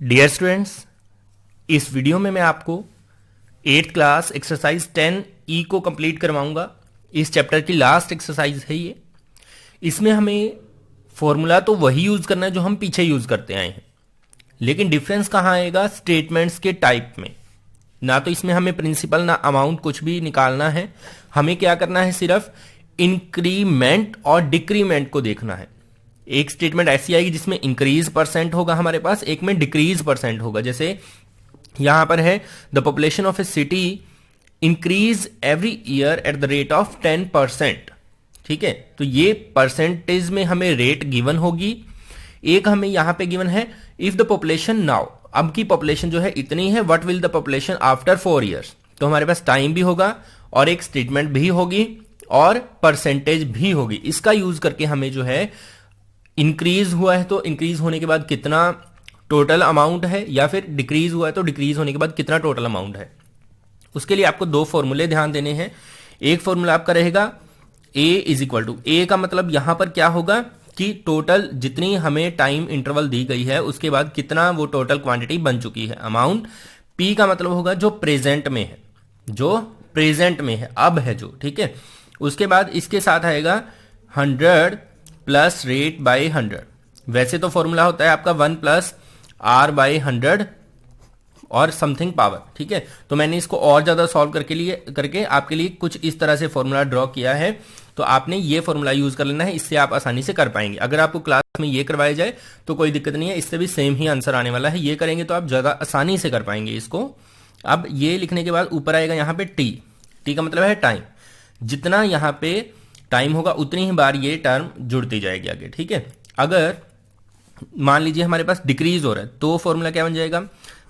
Dear students, इस video में मैं आपको 8th क्लास एक्सरसाइज 10 ई को कंप्लीट करवाऊंगा। इस चैप्टर की लास्ट एक्सरसाइज है ये। इसमें हमें फॉर्मूला तो वही यूज करना है जो हम पीछे यूज करते आए हैं, लेकिन डिफरेंस कहाँ आएगा? स्टेटमेंट्स के टाइप में। ना तो इसमें हमें प्रिंसिपल ना अमाउंट कुछ भी निकालना है, हमें क्या करना है, सिर्फ इंक्रीमेंट और डिक्रीमेंट को देखना है। एक स्टेटमेंट ऐसी आएगी जिसमें इंक्रीज परसेंट होगा हमारे पास, एक में डिक्रीज परसेंट होगा। जैसे यहां पर है the population of A city increase every year eight the rate of 10%। ठीक है, तो ये परसेंटेज में हमें रेट गिवन होगी। एक हमें यहां पे गिवन है इफ द पॉपुलेशन नाउ, अब की पॉपुलेशन जो है इतनी है, what will the population after 4 years. तो हमारे पास टाइम भी होगा और एक स्टेटमेंट भी होगी और परसेंटेज भी होगी। इसका यूज करके हमें जो है इंक्रीज हुआ है तो इंक्रीज होने के बाद कितना टोटल अमाउंट है, या फिर डिक्रीज हुआ है तो डिक्रीज होने के बाद कितना टोटल अमाउंट है। उसके लिए आपको दो फॉर्मूले ध्यान देने हैं। एक फॉर्मूला आपका रहेगा ए इज इक्वल टू, ए का मतलब यहां पर क्या होगा कि टोटल जितनी हमें टाइम इंटरवल दी गई है उसके बाद कितना वो टोटल क्वांटिटी बन चुकी है, अमाउंट। पी का मतलब होगा जो प्रेजेंट में है, जो प्रेजेंट में है, अब है जो। ठीक है, उसके बाद इसके साथ आएगा 100 प्लस रेट बाई 100। वैसे तो फॉर्मूला होता है आपका 1 प्लस आर बाई 100 और समथिंग पावर। ठीक है, तो मैंने इसको और ज्यादा सॉल्व करके आपके लिए कुछ इस तरह से फॉर्मूला ड्रॉ किया है। तो आपने ये फॉर्मूला यूज कर लेना है, इससे आप आसानी से कर पाएंगे। अगर आपको क्लास में ये करवाया जाए तो कोई दिक्कत नहीं है, इससे भी सेम ही आंसर आने वाला है। ये करेंगे तो आप ज्यादा आसानी से कर पाएंगे इसको। अब ये लिखने के बाद ऊपर आएगा यहाँ पे टी। टी का मतलब है टाइम। जितना यहाँ पे टाइम होगा उतनी ही बार ये टर्म जुड़ती जाएगी आगे। ठीक है, अगर मान लीजिए हमारे पास डिक्रीज हो रहा है तो फॉर्मूला क्या बन जाएगा?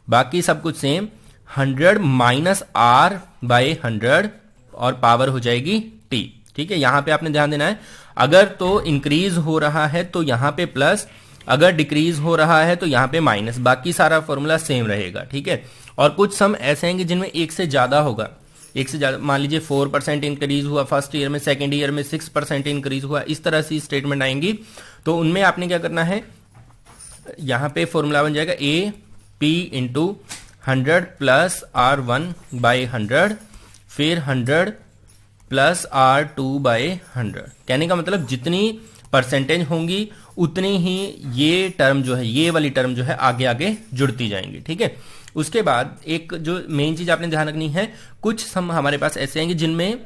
बाकी सब कुछ सेम, 100 माइनस आर बाई 100 और पावर हो जाएगी टी। ठीक है, यहां पे आपने ध्यान देना है, अगर तो इंक्रीज हो रहा है तो यहां पे प्लस, अगर डिक्रीज हो रहा है तो यहां पे माइनस, बाकी सारा फॉर्मूला सेम रहेगा। ठीक है, और कुछ सम ऐसे हैं जिनमें एक से ज्यादा होगा, एक से ज्यादा। मान लीजिए 4% इंक्रीज हुआ फर्स्ट ईयर में, सेकेंड ईयर में 6% इंक्रीज हुआ, इस तरह से स्टेटमेंट आएंगी। तो उनमें आपने क्या करना है, यहां पे फॉर्मूला बन जाएगा a p into 100 plus r 1 by 100, फिर 100 प्लस आर 2 बाई 100। कहने का मतलब जितनी परसेंटेज होंगी उतनी ही ये टर्म जो है, ये वाली टर्म जो है आगे आगे जुड़ती जाएंगी। ठीक है, उसके बाद एक जो मेन चीज आपने ध्यान रखनी है, कुछ सम हमारे पास ऐसे आएंगे जिनमें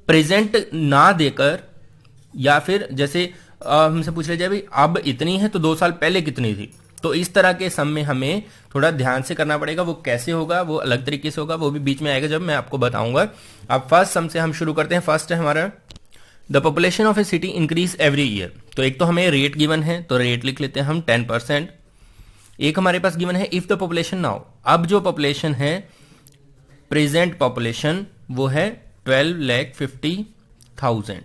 प्रेजेंट ना देकर, या फिर जैसे हमसे पूछ लिया जाए भाई अब इतनी है तो 2 साल पहले कितनी थी, तो इस तरह के सम में हमें थोड़ा ध्यान से करना पड़ेगा। वो कैसे होगा, वो अलग तरीके से होगा, वो भी बीच में आएगा जब मैं आपको बताऊंगा। अब फर्स्ट सम से हम शुरू करते हैं। फर्स्ट है हमारा the population of A city increase every year. तो एक तो हमें रेट गिवन है तो रेट लिख लेते हैं हम 10%। एक हमारे पास गिवन है इफ द पॉपुलेशन नाउ, अब जो पॉपुलेशन है प्रेजेंट पॉपुलेशन वो है 12,50,000।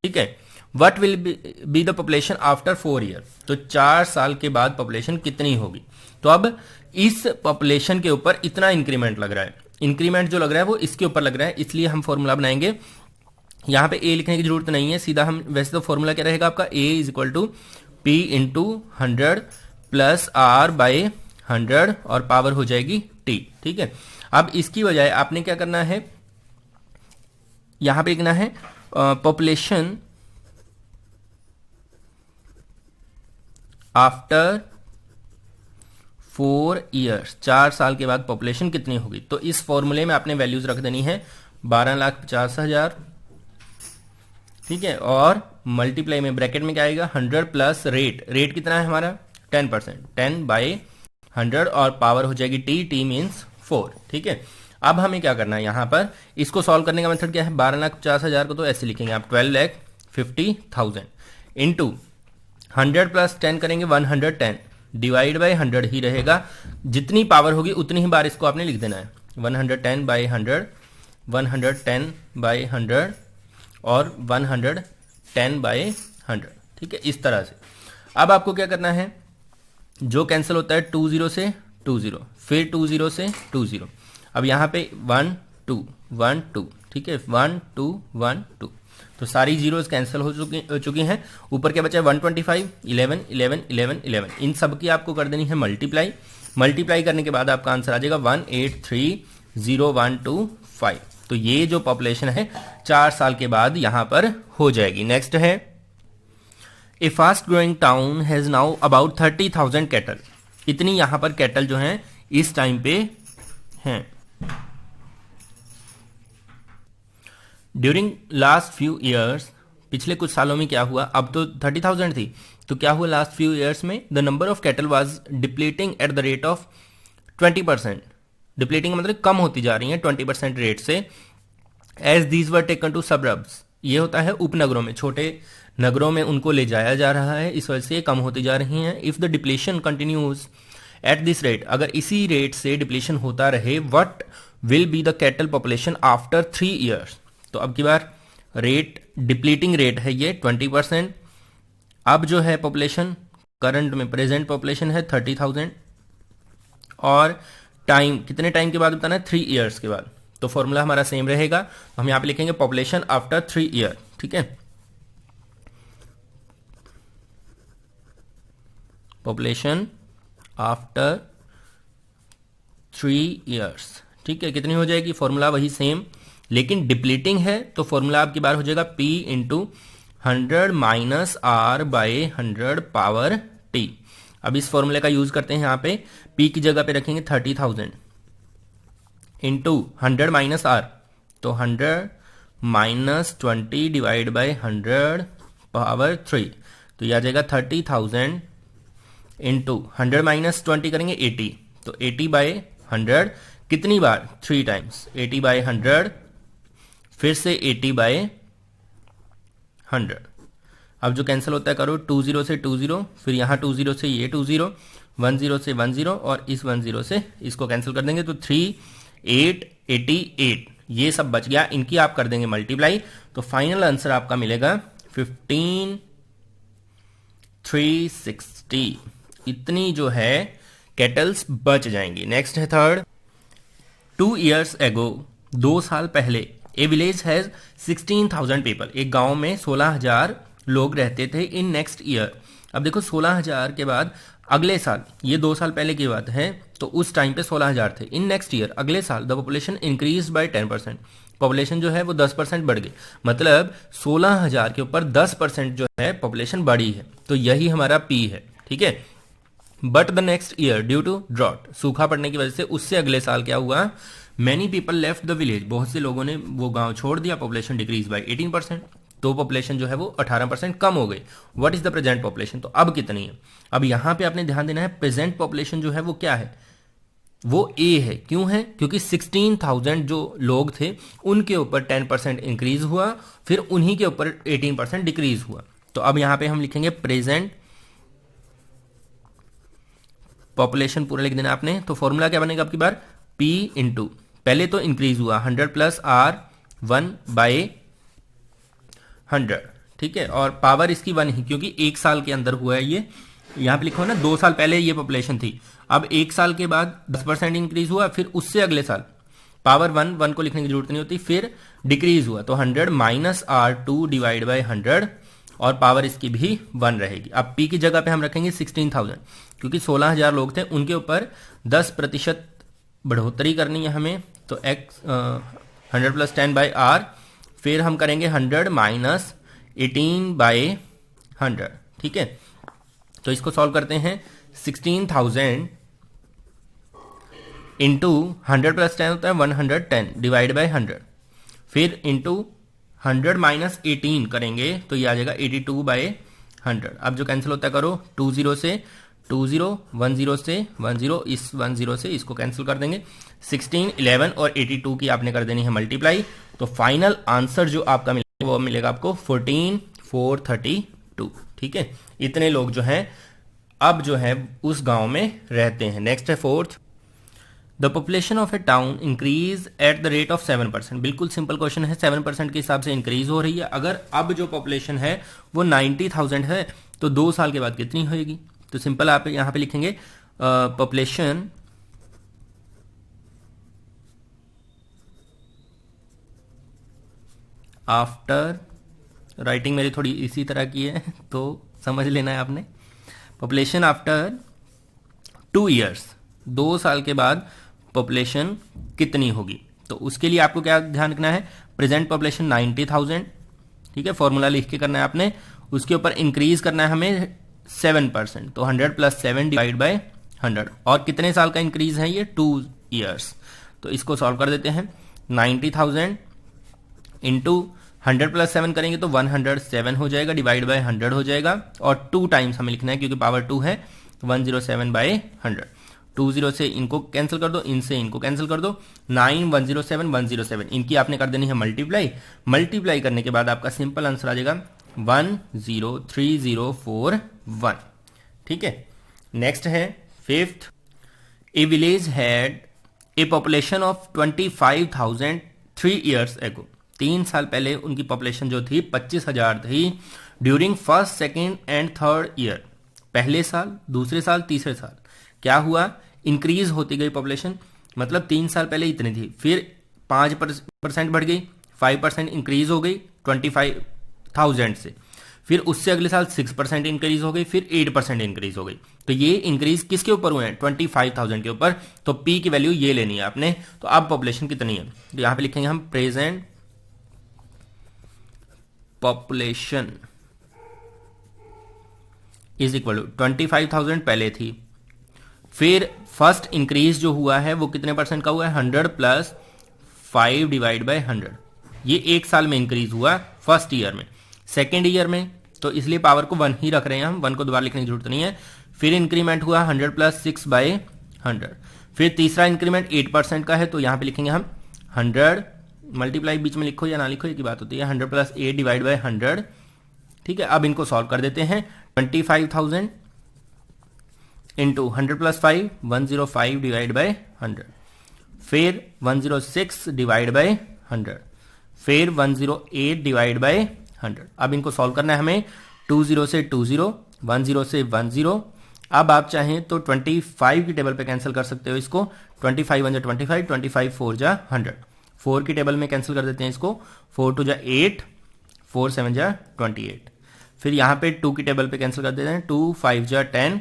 ठीक है, what will be the population after 4 year, तो 4 साल के बाद पॉपुलेशन कितनी होगी। तो अब इस पॉपुलेशन के ऊपर इतना इंक्रीमेंट लग रहा है, इंक्रीमेंट जो लग रहा है वो इसके ऊपर लग रहा है, इसलिए हम फॉर्मूला बनाएंगे। यहां पे ए लिखने की जरूरत नहीं है, सीधा हम, वैसे तो फॉर्मूला क्या रहेगा आपका, A is equal to P into 100 plus R by 100 और पावर हो जाएगी टी। ठीक है, अब इसकी बजाय आपने क्या करना है, यहां पे लिखना है पॉपुलेशन आफ्टर 4 ईयर्स, 4 साल के बाद पॉपुलेशन कितनी होगी। तो इस फॉर्मूले में आपने वैल्यूज रख देनी है 12,50,000। ठीक है, और मल्टीप्लाई में ब्रैकेट में क्या आएगा, 100 प्लस रेट, रेट कितना है हमारा 10%, 10 बाई 100 और पावर हो जाएगी टी, टी मीन्स 4। ठीक है, अब हमें क्या करना है, यहां पर इसको सॉल्व करने का मेथड क्या है, 12,50,000 को तो ऐसे लिखेंगे आप 12,50,000 इंटू 100 प्लस 10 करेंगे 110, डिवाइड बाई 100 ही रहेगा। जितनी पावर होगी उतनी ही बार इसको आपने लिख देना है, 110 बाई 100, 110 बाई 100 और 110 बाई 100। ठीक है, इस तरह से। अब आपको क्या करना है, जो कैंसिल होता है 20 से 20, फिर 20 से 20। अब यहां पे 1 2 1 2, ठीक है, 1 2 1 2। तो सारी जीरोज कैंसिल हो चुकी हैं। ऊपर क्या बचा है 125, 11, 11, 11, 11। इन सब की आपको कर देनी है मल्टीप्लाई करने के बाद आपका आंसर आ जाएगा 1830125। तो ये जो पॉपुलेशन है 4 साल के बाद यहां पर हो जाएगी। नेक्स्ट है a fast growing town has now about 30,000 cattle. इतनी यहां पर कैटल जो हैं इस टाइम पे हैं। ड्यूरिंग लास्ट फ्यू ईयर्स, पिछले कुछ सालों में क्या हुआ, अब तो 30,000 थी, तो क्या हुआ लास्ट फ्यू ईयर्स में, the number of cattle was depleting at the rate of 20%। Depleting मतलब कम होती जा रही है 20% रेट से। As these were taken to suburbs, ये होता है उपनगरों में, छोटे नगरों में उनको ले जाया जा रहा है, इस वजह से कम होती जा रही हैं। If the depletion continues at this rate, अगर इसी रेट से डिप्लीशन होता रहे, what will be the cattle population after 3 years. तो अब की बार रेट, डिप्लीटिंग रेट है ये 20%। अब जो है पॉपुलेशन करंट में, प्रेजेंट पॉपुलेशन है 30,000 और टाइम कितने टाइम के बाद बताना है, 3 ईयर्स के बाद। तो फॉर्मूला हमारा सेम रहेगा, तो हम यहां पे लिखेंगे पॉपुलेशन आफ्टर 3 ईयर। ठीक है, पॉपुलेशन आफ्टर 3 ईयर्स। ठीक है, कितनी हो जाएगी, फॉर्मूला वही सेम, लेकिन डिप्लीटिंग है तो फॉर्मूला आपकी बार हो जाएगा P into 100 minus R by 100 power T। अब इस फॉर्मूले का यूज करते हैं, यहाँ पे P की जगह पे रखेंगे 30,000 इंटू 100 माइनस R, तो 100 माइनस 20 डिवाइड बाय 100 पावर 3, तो यह आ जाएगा 30,000 इंटू 100 माइनस 20 करेंगे 80, तो 80 बाय 100 कितनी बार, 3 टाइम्स, 80 बाय 100 फिर से 80 बाय 100। अब जो कैंसिल होता है करो, 20 से 20, फिर यहाँ 20 से ये 20, 10 से 10 और इस 10 से इसको कैंसिल कर देंगे, तो 3, 8, 88 ये सब बच गया। इनकी आप कर देंगे मल्टीप्लाई, तो फाइनल आंसर आपका मिलेगा 15,360। इतनी जो है कैटल्स बच जाएंगी। नेक्स्ट है थर्ड, 2 ईयर्स एगो, 2 साल पहले, ए विलेज हैज 16,000 पीपल, एक गांव में 16,000 लोग रहते थे। इन नेक्स्ट ईयर, अब देखो 16,000 के बाद अगले साल, ये 2 साल पहले की बात है, तो उस टाइम पे 16,000 थे। इन नेक्स्ट ईयर, अगले साल, the population increase by 10%, population जो है वो 10% बढ़ गई, मतलब 16,000 के ऊपर 10% जो है पॉपुलेशन बढ़ी है, तो यही हमारा पी है। ठीक है, but the next year due to drought, सूखा पड़ने की वजह से उससे अगले साल क्या हुआ, many people left the village, बहुत से लोगों ने वो गांव छोड़ दिया, पॉपुलेशन डिक्रीज बाय 18%, तो पॉपुलेशन जो है वो 18% कम हो गई। What is the present population, तो अब कितनी है, अब यहां पे आपने ध्यान देना है, प्रेजेंट पॉपुलेशन जो है वो क्या है, वो ए है। क्यों है, क्योंकि 16,000 जो लोग थे उनके ऊपर 10% इंक्रीज हुआ, फिर उन्हीं के ऊपर 18% डिक्रीज हुआ। तो अब यहां पे हम लिखेंगे प्रेजेंट पॉपुलेशन, पूरा लिख देना आपने। तो फॉर्मूला क्या बनेगा आपकी बार, P इंटू, पहले तो इंक्रीज हुआ 100 प्लस R 1 बाय 100, ठीक है, और पावर इसकी 1 ही, क्योंकि 1 साल के अंदर हुआ है ये, यहां पे लिखो ना 2 साल पहले ये पॉपुलेशन थी, अब 1 साल के बाद 10% इंक्रीज हुआ, फिर उससे अगले साल पावर 1 को लिखने की जरूरत नहीं होती, फिर डिक्रीज हुआ, तो 100 माइनस R2 डिवाइड बाय 100, और पावर इसकी भी 1 रहेगी। अब P की जगह पे हम रखेंगे 16,000, क्योंकि 16,000 लोग थे, उनके ऊपर 10% बढ़ोतरी करनी है हमें, तो x 100 प्लस 10 बाई R, फिर हम करेंगे 100 माइनस 18 बाई 100। ठीक है, तो इसको सॉल्व करते हैं, 16,000 इंटू 100 प्लस 10 होता है 110 डिवाइड बाई 100, फिर इंटू 100 माइनस 18 करेंगे तो ये आ जाएगा 82 बाई 100। अब जो कैंसिल होता है करो, 20 से 20, 10 से 10, इस 10 से इसको कैंसिल कर देंगे, 16, 11 और 82 की आपने कर देनी है मल्टीप्लाई, तो फाइनल आंसर जो आपका मिलेगा वो मिलेगा आपको 14,432। ठीक है, इतने लोग जो हैं अब जो है उस गांव में रहते हैं। नेक्स्ट है fourth, the population of A town increase at the rate of 7%। बिल्कुल सिंपल क्वेश्चन है, 7% के हिसाब से इंक्रीज हो रही है। अगर अब जो पॉपुलेशन है वो 90,000 है तो 2 साल के बाद कितनी होगी, तो सिंपल आप यहां पे लिखेंगे पॉपुलेशन आफ्टर राइटिंग मेरी थोड़ी इसी तरह की है तो समझ लेना है आपने। पॉपुलेशन आफ्टर 2 ईयर्स, 2 साल के बाद पॉपुलेशन कितनी होगी, तो उसके लिए आपको क्या ध्यान रखना है, प्रेजेंट पॉपुलेशन 90,000, ठीक है, फॉर्मूला लिख के करना है आपने, उसके ऊपर इंक्रीज करना है हमें 7%, तो 100 + 7 डिवाइड बाय 100, और कितने साल का इंक्रीज है ये, 2 ईयर्स। तो इसको सॉल्व कर देते हैं, 90,000 इंटू 100 + 7 करेंगे तो 107 हो जाएगा, डिवाइड बाय 100 हो जाएगा, और 2 टाइम्स हमें लिखना है क्योंकि पावर 2 है, 107/100। 20 से इनको कैंसिल कर दो, इनसे इनको कैंसिल कर दो, 9 107 107, इनकी आपने कर देनी है मल्टीप्लाई। मल्टीप्लाई करने के बाद आपका सिंपल आंसर आ जाएगा 103,041। ठीक है, नेक्स्ट है 5th, A village had a population of 25,000 3 years ago. 3 साल पहले उनकी पॉपुलेशन जो थी 25,000 थी। During first, second and third year, पहले साल, दूसरे साल, तीसरे साल क्या हुआ, इंक्रीज होती गई पॉपुलेशन, मतलब 3 साल पहले इतनी थी, फिर 5% बढ़ गई, 5% इंक्रीज हो गई 25,000 से, फिर उससे अगले साल 6% इंक्रीज हो गई, फिर 8% इंक्रीज हो गई। तो ये इंक्रीज किसके ऊपर हुए हैं, 25,000 के ऊपर। तो पी की वैल्यू ये लेनी है आपने। तो अब पॉपुलेशन कितनी है, तो यहां पे लिखेंगे हम present population is equal to 25,000 पहले थी, फिर फर्स्ट इंक्रीज जो हुआ है वो कितने परसेंट का हुआ है, 100 + 5 डिवाइड बाय 100। ये 1 साल में इंक्रीज हुआ फर्स्ट ईयर में। सेकेंड ईयर में तो इसलिए पावर को 1 ही रख रहे हैं हम, 1 को दोबारा लिखने की जरूरत नहीं है। फिर इंक्रीमेंट हुआ 100 + 6/100। फिर तीसरा इंक्रीमेंट 8% का है, तो यहां पे लिखेंगे हम 100 मल्टीप्लाई, बीच में लिखो या ना लिखो ये की बात होती है, 100 + 8 डिवाइड बाय 100। ठीक है, अब इनको सॉल्व कर देते हैं। 25,000 इंटू 100 + 5 105 डिवाइड बाय 100, फिर 106 डिवाइड बाय 100, फिर 108 डिवाइड बाय 100। अब इनको सॉल्व करना है हमें, 20 से 20, 10 से 10। अब आप चाहें तो 25 की टेबल पे कैंसिल कर सकते हो इसको, 25 1 = 25, 25 4 = 100, 4 की टेबल में कैंसिल कर देते हैं इसको, 4 2 = 8, 4 7 = 28। फिर यहाँ पे 2 की टेबल पे कैंसिल कर देते हैं, 2 5 = 10,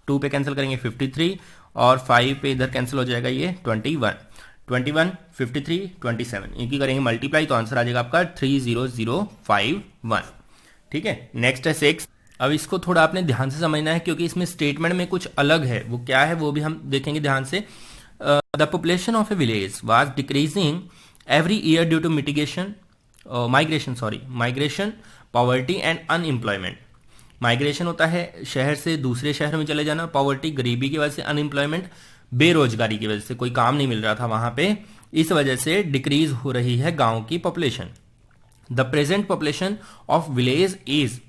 2 पे कैंसिल करेंगे 53, और 5 पे इधर कैंसिल हो जाएगा ये 21, 21 53 27, इनकी करेंगे मल्टीप्लाई, तो आंसर आ जाएगा आपका 30051। ठीक है, नेक्स्ट है 6। अब इसको थोड़ा आपने ध्यान से समझना है क्योंकि इसमें स्टेटमेंट में कुछ अलग है, वो क्या है वो भी हम देखेंगे ध्यान से। The population of a village was decreasing every year due to migration, poverty and unemployment. Migration होता है शहर से दूसरे शहर में चले जाना, पॉवर्टी गरीबी की वजह से, अनएम्प्लॉयमेंट बेरोजगारी की वजह से, कोई काम नहीं मिल रहा था वहां पे, इस वजह से डिक्रीज हो रही है गांव की population. The present population of village is,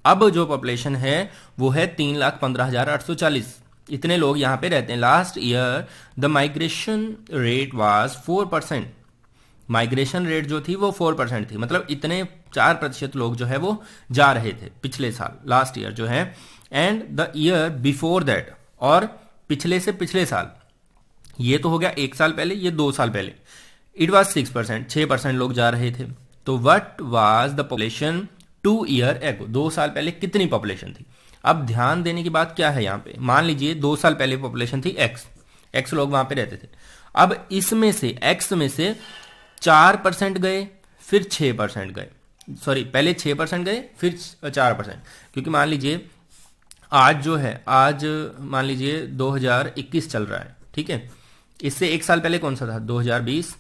अब जो पॉपुलेशन है वो है 3,15,840, इतने लोग यहां पे रहते हैं। Last year the migration rate was 4%, migration rate जो थी वो 4% थी, मतलब इतने 4% लोग जो है वो जा रहे थे पिछले साल, लास्ट ईयर जो है। And the year before that, और पिछले से पिछले साल, ये तो हो गया 1 साल पहले, ये 2 साल पहले, इट वाज 6%, 6% लोग जा रहे थे। तो what was the population 2 year ago, 2 साल पहले कितनी पॉपुलेशन थी। अब ध्यान देने की बात क्या है यहाँ पे, मान लीजिए 2 साल पहले पॉपुलेशन थी एक्स लोग वहां पे रहते थे। अब इसमें से एक्स में से 4% गए, फिर 6% गए, सॉरी पहले 6% गए फिर 4%, क्योंकि मान लीजिए आज जो है, आज मान लीजिए 2021 चल रहा है, ठीक है, इससे 1 साल पहले कौन सा था, 2020,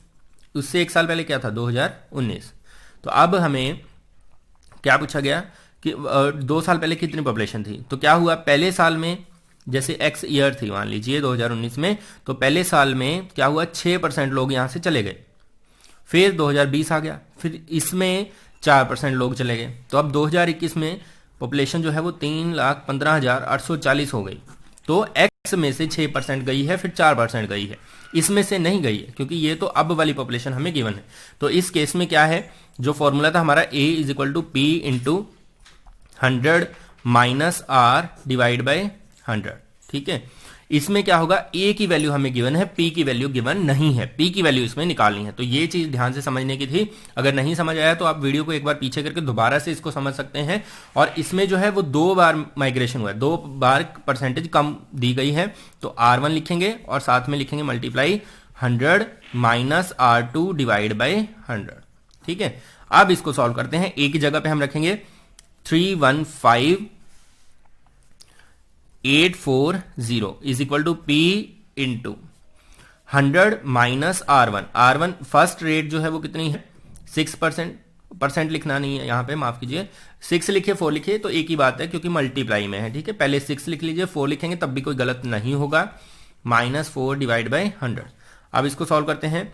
उससे 1 साल पहले क्या था, 2019। तो अब हमें क्या पूछा गया कि 2 साल पहले कितनी पॉपुलेशन थी, तो क्या हुआ, पहले साल में जैसे एक्स ईयर थी मान लीजिए 2019 में, तो पहले साल में क्या हुआ, 6% लोग यहां से चले गए, फिर 2020 आ गया, फिर इसमें 4% लोग चले गए, तो अब 2021 में पॉपुलेशन जो है वो 3,15,840 हो गई। तो एक्स में से 6% गई है, फिर 4% गई है, इसमें से नहीं गई है क्योंकि ये तो अब वाली पॉपुलेशन हमें गिवन है। तो इस केस में क्या है, जो फॉर्मूला था हमारा A = P × 100 - R divide by 100, ठीक है। इसमें क्या होगा, ए की वैल्यू हमें गिवन है, पी की वैल्यू गिवन नहीं है, पी की वैल्यू इसमें निकालनी है। तो ये चीज ध्यान से समझने की थी। अगर नहीं समझ आया तो आप वीडियो को एक बार पीछे करके दोबारा से इसको समझ सकते हैं। और इसमें जो है वो 2 बार माइग्रेशन हुआ है, 2 बार परसेंटेज कम दी गई है। तो R1 लिखेंगे और साथ में लिखेंगे multiply 100 minus R2 divide by 100। ठीक है, अब इसको सॉल्व करते हैं। ए की जगह पे हम रखेंगे 315,840 is equal to P into 100 minus R1। R1 first rate जो है वो कितनी है, 6%। परसेंट लिखना नहीं है यहाँ पे, माफ कीजिए, 6 लिखिए 4 लिखिए तो एक ही बात है क्योंकि मल्टीप्लाई में है। ठीक है, पहले 6 लिख लीजिए, 4 लिखेंगे तब भी कोई गलत नहीं होगा। Minus 4 divide by 100। अब इसको सॉल्व करते हैं।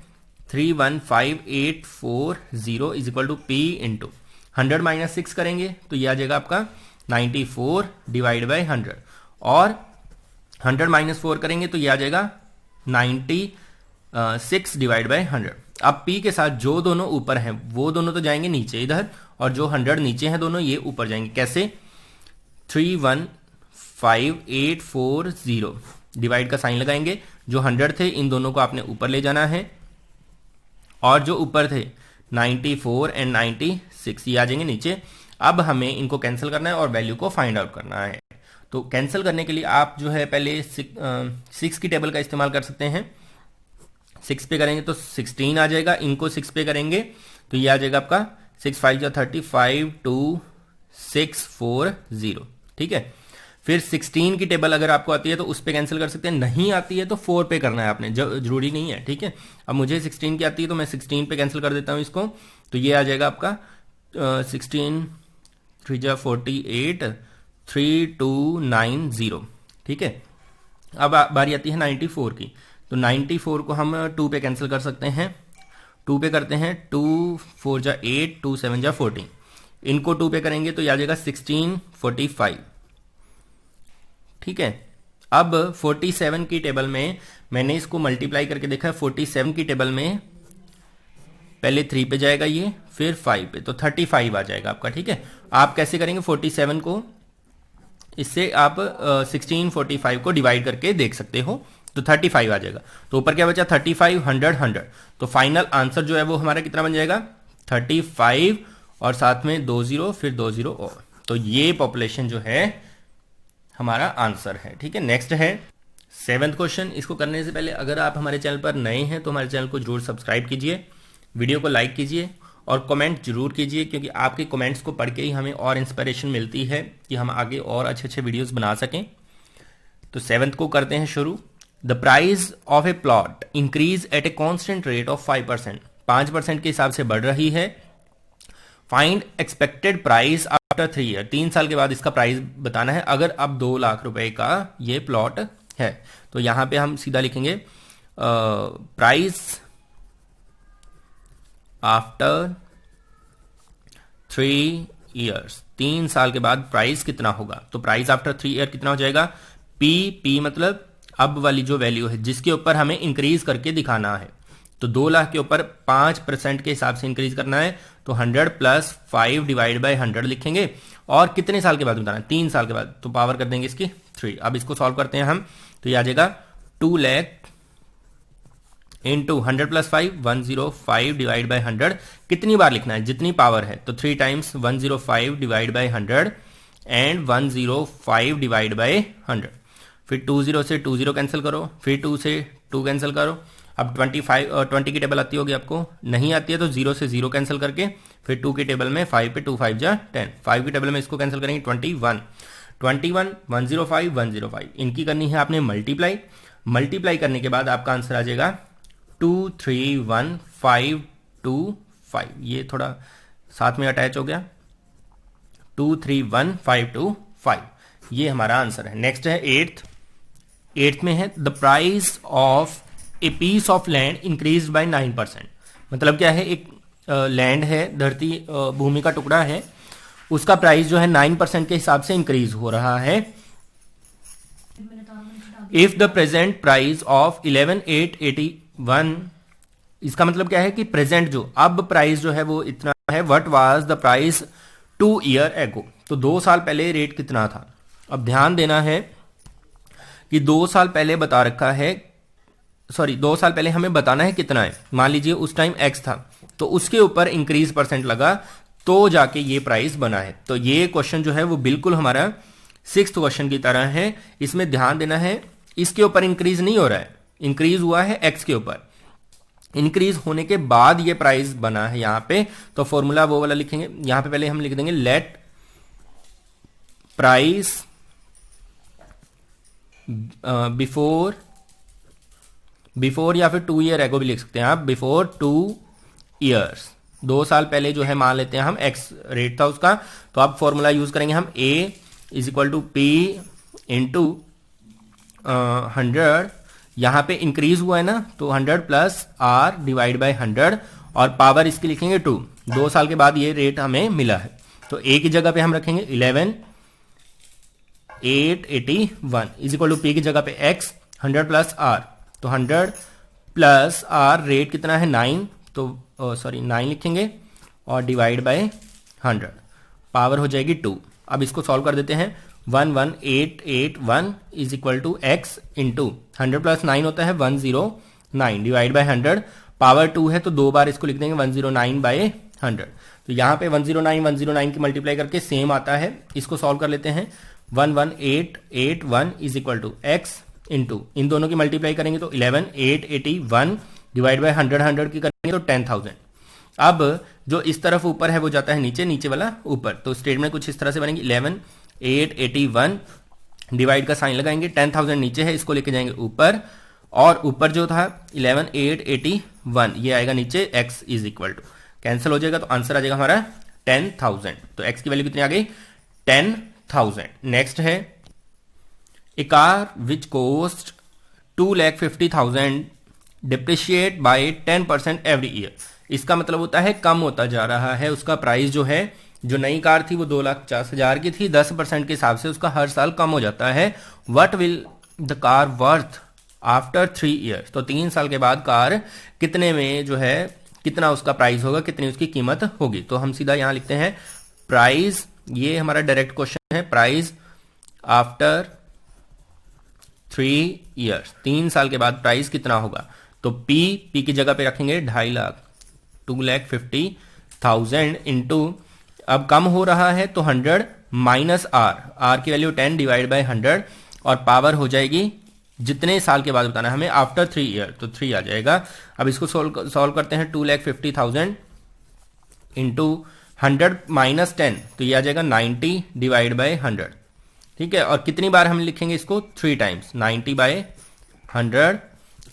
315,840 is equal to P into 100 minus 6 करेंगे तो ये आ जाएगा आपका 94 डिवाइड बाई 100। और 100 माइनस 4 करेंगे तो ये आ जाएगा 96 डिवाइड बाई 100। अब p के साथ जो दोनों ऊपर हैं वो दोनों तो जाएंगे नीचे इधर, और जो 100 नीचे हैं दोनों ये ऊपर जाएंगे। कैसे, 315,840 डिवाइड का साइन लगाएंगे। जो 100 थे इन दोनों को आपने ऊपर ले जाना है, और जो ऊपर थे 94 एंड 96 ये आ जाएंगे नीचे। अब हमें इनको कैंसिल करना है और वैल्यू को फाइंड आउट करना है। तो कैंसिल करने के लिए आप जो है पहले 6 की टेबल का इस्तेमाल कर सकते हैं। 6 पे करेंगे तो 16 आ जाएगा, इनको 6 पे करेंगे तो ये आ जाएगा आपका 6 5 जा 35 2 6 4 0। ठीक है, फिर 16 की टेबल अगर आपको आती है तो उस पे कैंसिल कर सकते हैं, नहीं आती है तो 4 पे करना है आपने, जरूरी नहीं है। ठीक है, अब मुझे 16 की आती है तो मैं 16 पे कैंसिल कर देता हूं इसको। तो ये आ जाएगा आपका 16 3 जा 48 3290। ठीक है, अब बारी आती है 94 की। तो 94 को हम 2 पे कैंसिल कर सकते हैं। 2 पे करते हैं, 2 4 जा 8 2 7 जा 14। इनको 2 पे करेंगे तो ये आ जाएगा 1645। ठीक है, अब 47 की टेबल में मैंने इसको मल्टीप्लाई करके देखा है। 47 की टेबल में पहले 3 पे जाएगा ये, फिर 5 पे, तो 35 आ जाएगा आपका। ठीक है, आप कैसे करेंगे, 47 को इससे आप 1645 को डिवाइड करके देख सकते हो तो 35 आ जाएगा। तो ऊपर क्या बचा, 35 100 100। तो फाइनल आंसर जो है वो हमारा कितना बन जाएगा, 35 और साथ में 2 0 फिर 2 0 और। तो ये पॉपुलेशन जो है हमारा आंसर है। ठीक है, नेक्स्ट है 7th क्वेश्चन। इसको करने से पहले अगर आप हमारे चैनल पर नए हैं तो हमारे चैनल को जरूर सब्सक्राइब कीजिए, वीडियो को लाइक कीजिए और कमेंट जरूर कीजिए, क्योंकि आपके कमेंट्स को पढ़ के ही हमें और इंस्पिरेशन मिलती है कि हम आगे और अच्छे अच्छे वीडियोस बना सकें। तो 7th को करते हैं शुरू। The price of A plot increase at a constant rate of 5%, 5% के हिसाब से बढ़ रही है। Find expected price after 3 year, 3 साल के बाद इसका प्राइस बताना है। अगर अब 2 लाख रुपए का ये प्लॉट है तो यहां पे हम सीधा लिखेंगे प्राइस आफ्टर 3 ईयर्स, 3 साल के बाद प्राइस कितना होगा। तो प्राइस आफ्टर 3 ईयर कितना हो जाएगा, पी मतलब अब वाली जो वैल्यू है जिसके ऊपर हमें इंक्रीज करके दिखाना है। तो 2 लाख के ऊपर 5% के हिसाब से इंक्रीज करना है, तो 100 प्लस 5 डिवाइड बाई 100 लिखेंगे। और कितने साल के बाद बताना है, 3 साल के बाद, तो पावर कर देंगे इसकी 3। अब इसको सॉल्व करते हैं हम, तो ये आ जाएगा 2 lakh into 100 plus 5 105 divide by 100। कितनी बार लिखना है, जितनी पावर है, तो 3 times 105 divide by 100 and 105 divide by 100। फिर 20 से 20 कैंसिल करो, फिर 2 से 2 कैंसिल करो। अब 20 की टेबल आती होगी आपको, नहीं आती है तो 0 से 0 कैंसिल करके, फिर 2 की टेबल में 5 पे 2 5 जा 10, 5 की टेबल में इसको कैंसिल करेंगे 21 105 105। इनकी करनी है आपने मल्टीप्लाई करने के बाद आपका आंसर आ जाएगा 231525। ये थोड़ा साथ में अटैच हो गया, 231525, ये हमारा आंसर है। नेक्स्ट है 8th में है the price of a piece of land increase by 9%। मतलब क्या है, एक लैंड है, धरती भूमि का टुकड़ा है, उसका प्राइस जो है 9% के हिसाब से इंक्रीज हो रहा है। If the present price of 11,881, इसका मतलब क्या है कि प्रेजेंट जो अब प्राइस जो है वो इतना है, what was the price 2 year ago, तो 2 साल पहले रेट कितना था। अब ध्यान देना है कि 2 साल पहले बता रखा है, सॉरी 2 साल पहले हमें बताना है कितना है। मान लीजिए उस टाइम x था, तो उसके ऊपर इंक्रीज परसेंट लगा तो जाके ये प्राइस बना है। तो ये क्वेश्चन जो है वो बिल्कुल हमारा 6th क्वेश्चन की तरह है। इसमें ध्यान देना है, इसके ऊपर इंक्रीज नहीं हो रहा है, इंक्रीज हुआ है x के ऊपर। इंक्रीज होने के बाद ये प्राइस बना है यहां पे। तो फॉर्मूला वो वाला लिखेंगे, यहां पे पहले हम लिख देंगे लेट प्राइस बिफोर या फिर 2 ईयर एगो भी लिख सकते हैं आप, बिफोर 2 ईयर्स। 2 साल पहले जो है मान लेते हैं हम एक्स रेट था उसका, तो अब फॉर्मूला यूज करेंगे हम a is equal to P into 100। यहां पे इंक्रीज हुआ है ना, तो 100 प्लस आर डिवाइड बाय 100 और पावर इसकी लिखेंगे 2। 2 साल के बाद ये रेट हमें मिला है, तो a की जगह पे हम रखेंगे 11,881 इज इक्वल टू पी की जगह पे x 100 प्लस आर, तो 100 प्लस आर रेट कितना है 9, तो सॉरी 9 लिखेंगे और डिवाइड बाय 100, पावर हो जाएगी 2। अब इसको सॉल्व कर देते हैं। 11881 is equal to x into 100 plus 9 होता है 109 डिवाइड बाय 100, पावर 2 है तो 2 बार इसको लिख देंगे 109 बाय 100। तो यहाँ पे 109 की मल्टीप्लाई करके सेम आता है, इसको सॉल्व कर लेते हैं। 11881 is equal to x into इन दोनों की मल्टीप्लाई करेंगे तो 11881 डिवाइड बाय 100 की करेंगे तो 10,000। अब जो इस तरफ ऊपर है वो जाता है नीचे, नीचे वाला ऊपर, तो स्टेटमेंट कुछ इस तरह से बनेंगे 11,881 डिवाइड का साइन लगाएंगे, 10,000 नीचे है इसको लेके जाएंगे ऊपर, और ऊपर जो था 11,881 ये आएगा नीचे, x is equal to cancel हो जाएगा तो आंसर आ जाएगा हमारा 10,000। तो x की वैल्यू कितनी आ गई 10,000। नेक्स्ट है a car which cost 2,50,000 depreciate by 10% every year. इसका मतलब होता है कम होता जा रहा है उसका प्राइस जो है। जो नई कार थी वो 2,50,000 की थी, 10% के हिसाब से उसका हर साल कम हो जाता है। What will the car worth after 3 years. तो 3 साल के बाद कार कितने में जो है कितना उसका प्राइस होगा, कितनी उसकी कीमत होगी। तो हम सीधा यहां लिखते हैं प्राइस, ये हमारा डायरेक्ट क्वेश्चन है, प्राइस आफ्टर 3 ईयर्स, 3 साल के बाद प्राइस कितना होगा। तो पी की जगह पे रखेंगे 2.5 लाख, 2,50,000 इंटू, अब कम हो रहा है तो 100 माइनस आर की वैल्यू 10 डिवाइड बाय 100 और पावर हो जाएगी जितने साल के बाद बताना है हमें, आफ्टर 3 ईयर, तो 3 आ जाएगा। अब इसको सॉल्व करते हैं। 2,50,000 इंटू 100 माइनस 10, तो ये आ जाएगा 90 डिवाइड बाय 100। ठीक है, और कितनी बार हम लिखेंगे इसको 3 टाइम्स, 90 बाय 100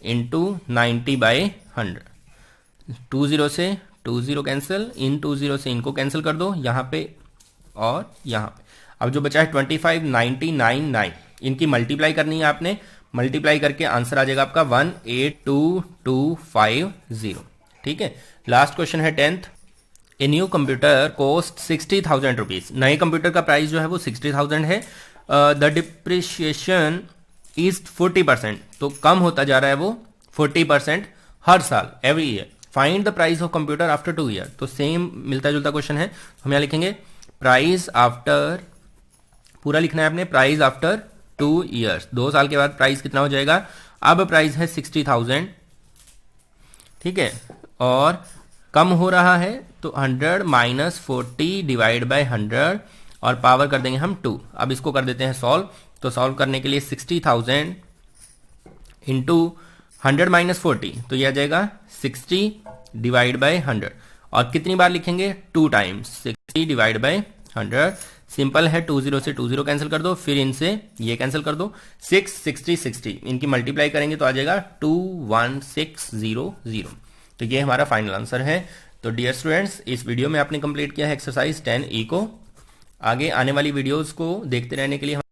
इंटू 90 बाय 100। 20 से 20 कैंसिल, इन 20 से इनको कैंसिल कर दो यहाँ पे और यहाँ पे। अब जो बचा है 25, 90, 9, 9, इनकी मल्टीप्लाई करनी है आपने, मल्टीप्लाई करके आंसर आ जाएगा आपका 182,250। ठीक है, लास्ट क्वेश्चन है 10th। A new computer cost 60,000 rupees. नए कंप्यूटर का प्राइस जो है वो 60,000 है। द डिप्रिशिएशन इज 40%, तो कम होता जा रहा है वो 40% हर साल, every year. Find the price of computer after 2 year. तो सेम मिलता जुलता क्वेश्चन है, हम यहाँ लिखेंगे प्राइस आफ्टर, पूरा लिखना है आपने, प्राइस आफ्टर 2 ईयर्स, 2 साल के बाद प्राइस कितना हो जाएगा। अब प्राइस है 60,000, ठीक है, और कम हो रहा है तो 100 माइनस 40 डिवाइड बाय 100 और पावर कर देंगे हम 2। अब इसको कर देते हैं सॉल्व। तो सॉल्व करने के लिए 60,000 इंटू 100 माइनस 40, तो यह आ जाएगा 60 डिवाइड बाय 100, और कितनी बार लिखेंगे 2 टाइम्स, 60 डिवाइड बाय 100। सिंपल है, 20 से 20 कैंसिल कर दो, फिर इनसे ये कैंसिल कर दो, 6, 60, 60 इनकी मल्टीप्लाई करेंगे तो आ जाएगा 21600। तो ये हमारा फाइनल आंसर है। तो डियर स्टूडेंट्स, इस वीडियो में आपने कंप्लीट किया है एक्सरसाइज 10E को। आगे आने वाली वीडियोस को देखते रहने के लिए